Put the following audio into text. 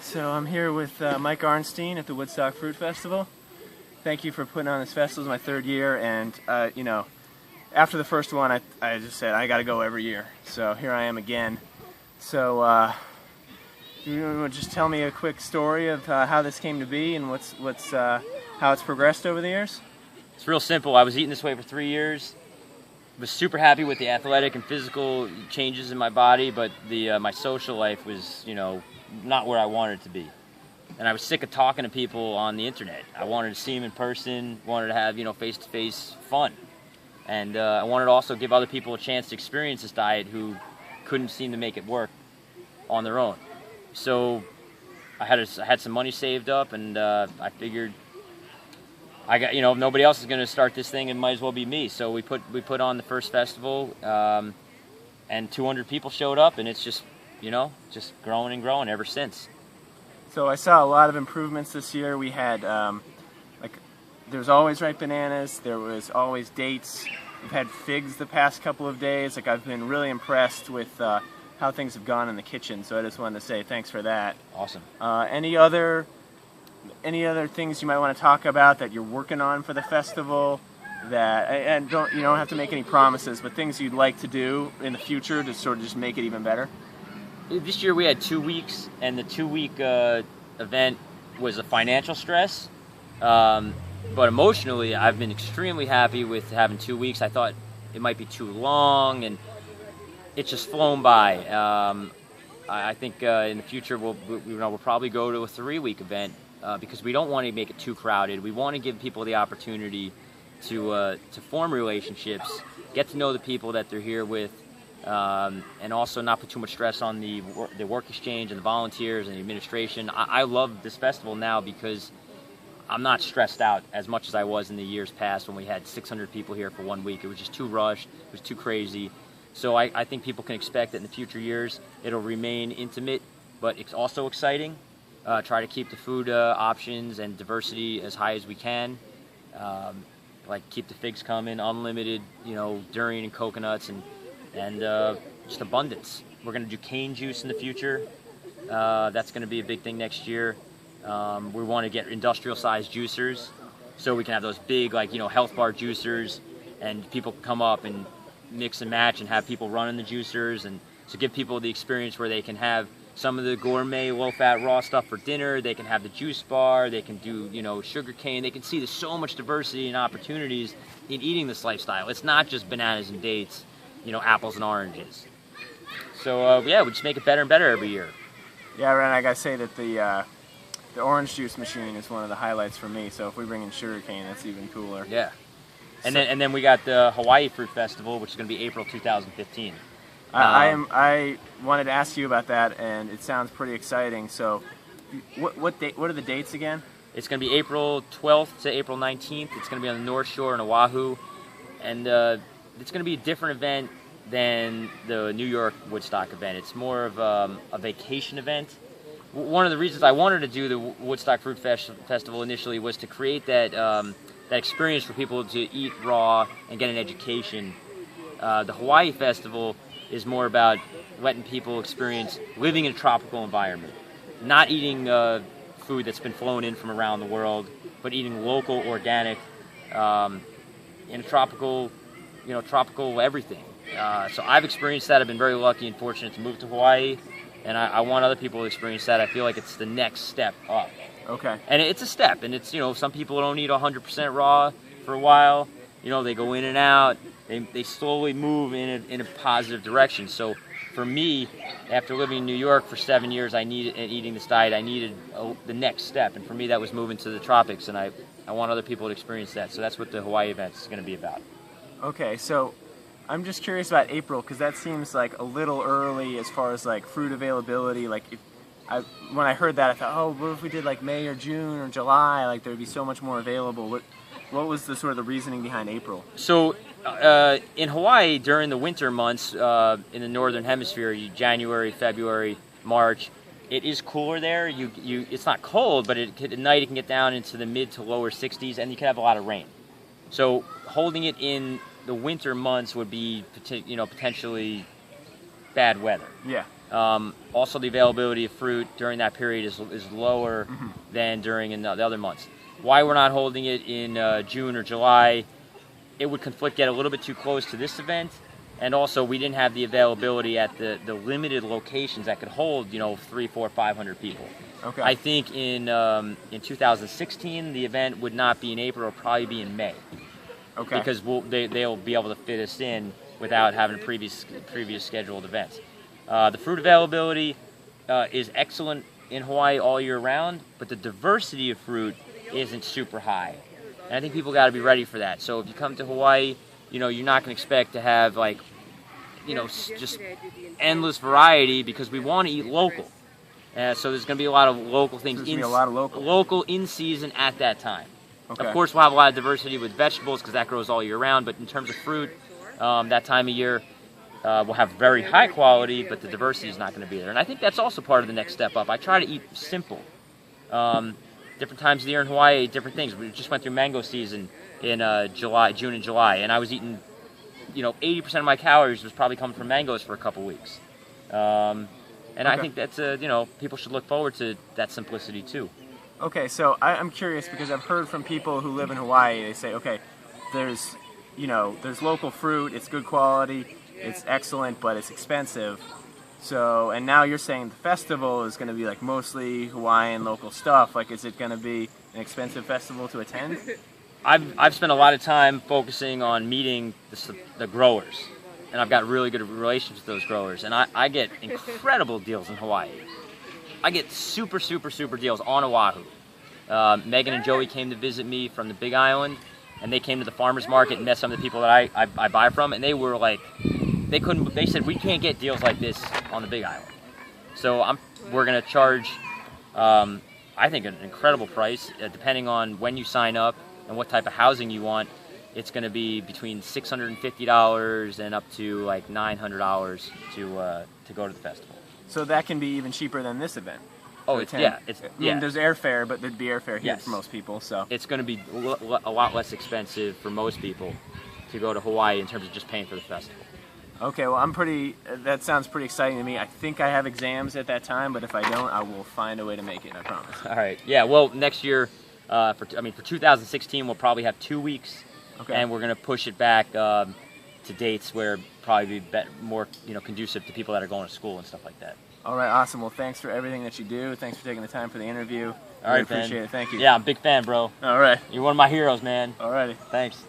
So I'm here with Mike Arnstein at the Woodstock Fruit Festival. Thank you for putting on this festival. It's my third year, and after the first one, I just said I got to go every year. So here I am again. So you just tell me a quick story of how this came to be and how it's progressed over the years? It's real simple. I was eating this way for 3 years. Was super happy with the athletic and physical changes in my body, but my social life was, not where I wanted it to be. And I was sick of talking to people on the internet. I wanted to see them in person, wanted to have, face-to-face fun. And I wanted to also give other people a chance to experience this diet who couldn't seem to make it work on their own. So I had some money saved up, and I figured I got, nobody else is going to start this thing, it might as well be me. So we put on the first festival, and 200 people showed up, and it's just growing and growing ever since. So I saw a lot of improvements this year. We had there was always ripe bananas, there was always dates. We've had figs the past couple of days. I've been really impressed with how things have gone in the kitchen. So I just wanted to say thanks for that. Awesome. Any other things you might want to talk about that you're working on for the festival? And you don't have to make any promises, but things you'd like to do in the future to sort of just make it even better. This year we had 2 weeks, and the 2-week event was a financial stress. But emotionally, I've been extremely happy with having 2 weeks. I thought it might be too long, and it's just flown by. I think in the future we'll probably go to a 3-week event because we don't want to make it too crowded. We want to give people the opportunity to form relationships, get to know the people that they're here with, and also not put too much stress on the work exchange and the volunteers and the administration. I love this festival now because I'm not stressed out as much as I was in the years past when we had 600 people here for 1 week. It was just too rushed. It was too crazy. So I think people can expect that in the future years it'll remain intimate, but it's also exciting. Try to keep the food options and diversity as high as we can. Keep the figs coming, unlimited, durian and coconuts, and just abundance. We're going to do cane juice in the future. That's going to be a big thing next year. We want to get industrial-sized juicers so we can have those big, health bar juicers, and people can come up and mix and match and have people running the juicers, and so give people the experience where they can have some of the gourmet, low-fat, raw stuff for dinner. They can have the juice bar. They can do, sugar cane. They can see there's so much diversity and opportunities in eating this lifestyle. It's not just bananas and dates, apples and oranges. So, we just make it better and better every year. Yeah, Ren, I gotta say that the orange juice machine is one of the highlights for me. So if we bring in sugar cane, that's even cooler. Yeah. And then we got the Hawaii Fruit Festival, which is going to be April 2015. I wanted to ask you about that, and it sounds pretty exciting. So, what are the dates again? It's going to be April 12th to April 19th. It's going to be on the North Shore in Oahu, and it's going to be a different event than the New York Woodstock event. It's more of a vacation event. One of the reasons I wanted to do the Woodstock Fruit Festival initially was to create that experience for people to eat raw and get an education. The Hawaii Festival is more about letting people experience living in a tropical environment, not eating food that's been flown in from around the world, but eating local, organic, in a tropical everything. So I've experienced that. I've been very lucky and fortunate to move to Hawaii, and I want other people to experience that. I feel like it's the next step up. Okay. And it's a step, and it's, some people don't eat 100% raw for a while. They go in and out. They slowly move in a positive direction. So for me, after living in New York for 7 years, and eating this diet, I needed the next step. And for me, that was moving to the tropics, and I want other people to experience that. So that's what the Hawaii event is going to be about. Okay, so I'm just curious about April, because that seems like a little early as far as fruit availability. When I heard that, I thought, oh, what if we did May or June or July? There would be so much more available. What was the reasoning behind April? So in Hawaii, during the winter months, in the northern hemisphere, January, February, March, it is cooler there. It's not cold, but at night it can get down into the mid to lower 60s, and you can have a lot of rain. So holding it in the winter months would be potentially bad weather. Yeah. Also, the availability of fruit during that period is lower than during in the other months. Why we're not holding it in June or July, it would get a little bit too close to this event. And also, we didn't have the availability at the limited locations that could hold, 300, 400, 500 people. Okay. I think in 2016, the event would not be in April; it'll probably be in May. Okay. Because they'll be able to fit us in without having previous scheduled events. The fruit availability is excellent in Hawaii all year round, but the diversity of fruit isn't super high. And I think people got to be ready for that. So if you come to Hawaii, you're not going to expect to have just endless variety, because we want to eat local. So there's going to be a lot of local things. There's going to be a lot of local in season at that time. Okay. Of course, we'll have a lot of diversity with vegetables because that grows all year round. But in terms of fruit, that time of year, we'll have very high quality, but the diversity is not going to be there. And I think that's also part of the next step up. I try to eat simple. Different times of the year in Hawaii, I eat different things. We just went through mango season in June and July, and I was eating, 80% of my calories was probably coming from mangoes for a couple weeks. And Okay. I think that's people should look forward to that simplicity too. Okay, so I'm curious because I've heard from people who live in Hawaii. They say, okay, there's local fruit, it's good quality, it's excellent, but it's expensive. So, and now you're saying the festival is going to be like mostly Hawaiian local stuff. Like, is it going to be an expensive festival to attend? I've spent a lot of time focusing on meeting the growers, and I've got really good relationships with those growers, and I get incredible deals in Hawaii. I get super, super, super deals on Oahu. Megan and Joey came to visit me from the Big Island, and they came to the farmers market and met some of the people that I buy from, and they were like, they said, we can't get deals like this on the Big Island. So we're going to charge, I think, an incredible price, depending on when you sign up and what type of housing you want. It's going to be between $650 and up to like $900 to go to the festival. So that can be even cheaper than this event. Oh, yeah. I mean, there's airfare, but there'd be airfare here Yes. for most people. So it's going to be a lot less expensive for most people to go to Hawaii in terms of just paying for the festival. Okay, well, that sounds pretty exciting to me. I think I have exams at that time, but if I don't, I will find a way to make it, I promise. All right. Yeah, well, next year, for 2016, we'll probably have 2 weeks, Okay. and we're going to push it back to dates where it'll probably be more conducive to people that are going to school and stuff like that. All right, awesome. Well, thanks for everything that you do. Thanks for taking the time for the interview. All right, appreciate it. Thank you. Yeah, I'm a big fan, bro. All right. You're one of my heroes, man. All righty. Thanks.